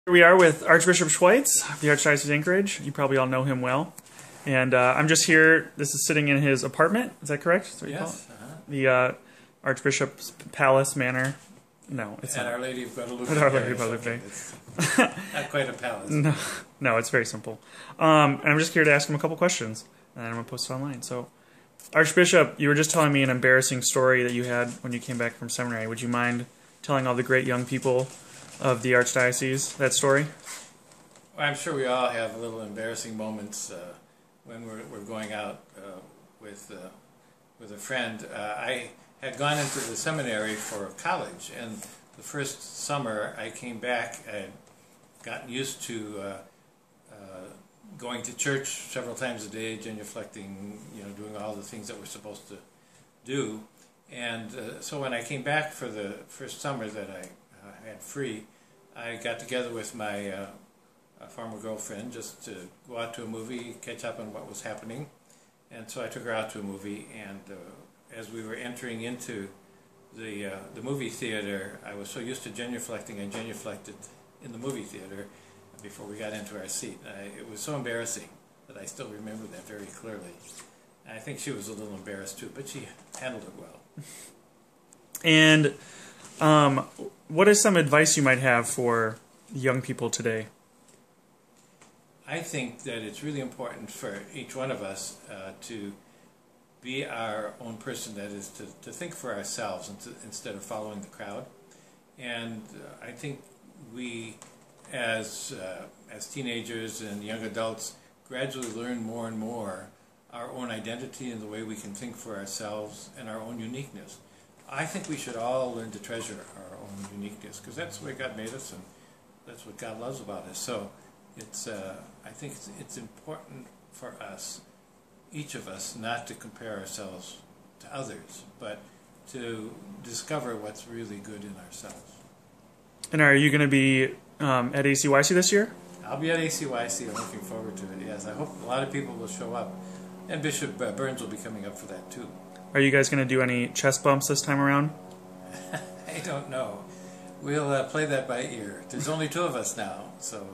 Here we are with Archbishop Schwietz of the Archdiocese of Anchorage. You probably all know him well. And I'm just here. This is sitting in his apartment. Is that correct? Is that what you call it? The Archbishop's Palace Manor. No, it's not. Our Lady of Guadalupe. Our Lady of Guadalupe. Not quite a palace. No, it's very simple. And I'm just here to ask him a couple questions. And I'm going to post it online. So, Archbishop, you were just telling me an embarrassing story that you had when you came back from seminary. Would you mind telling all the great young people of the Archdiocese that story? Well, I'm sure we all have little embarrassing moments when we're going out with a friend. I had gone into the seminary for college, and the first summer I came back, I had gotten used to going to church several times a day, genuflecting, doing all the things that we're supposed to do. And so when I came back for the first summer that I had free, I got together with my former girlfriend just to go out to a movie, catch up on what was happening. And so I took her out to a movie, and as we were entering into the movie theater, I was so used to genuflecting, I genuflected in the movie theater before we got into our seat. It was so embarrassing that I still remember that very clearly. I think she was a little embarrassed too, but she handled it well. And what is some advice you might have for young people today? I think that it's really important for each one of us to be our own person, that is, to think for ourselves instead of following the crowd. And I think we, as teenagers and young adults, gradually learn more and more our own identity and the way we can think for ourselves and our own uniqueness. I think we should all learn to treasure our own uniqueness, because that's the way God made us, and that's what God loves about us. So I think it's important for us, each of us, not to compare ourselves to others, but to discover what's really good in ourselves. And are you going to be at ACYC this year? I'll be at ACYC. I'm looking forward to it, yes. I hope a lot of people will show up. And Bishop Burns will be coming up for that, too. Are you guys going to do any chest bumps this time around? I don't know. We'll play that by ear. There's only two of us now, so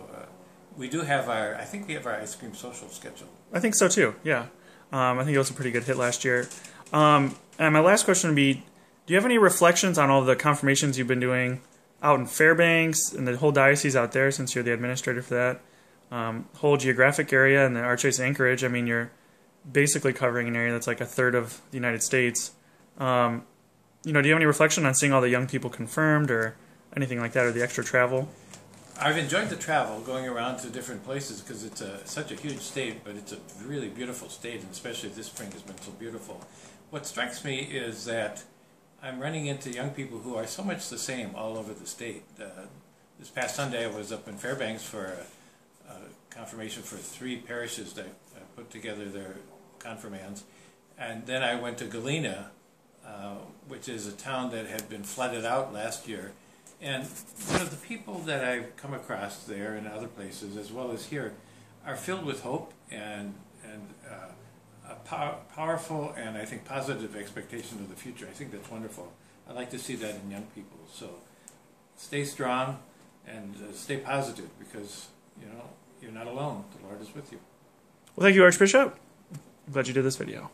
we do have I think we have our ice cream social scheduled. I think so, too, yeah. I think it was a pretty good hit last year. And my last question would be, do you have any reflections on all the confirmations you've been doing out in Fairbanks and the whole diocese out there, since you're the administrator for that whole geographic area and the Archdiocese of Anchorage? I mean, you're basically covering an area that's like a third of the United States. Do you have any reflection on seeing all the young people confirmed or anything like that, or the extra travel? I've enjoyed the travel, going around to different places, because it's such a huge state, but it's a really beautiful state, and especially this spring has been so beautiful. What strikes me is that I'm running into young people who are so much the same all over the state. This past Sunday I was up in Fairbanks for a confirmation for 3 parishes that put together their confirmands. And then I went to Galena, which is a town that had been flooded out last year. And the people that I've come across there and other places, as well as here, are filled with hope and a powerful and, I think, positive expectation of the future. I think that's wonderful. I like to see that in young people. So stay strong and stay positive, because, you're not alone. The Lord is with you. Well, thank you, Archbishop. I'm glad you did this video.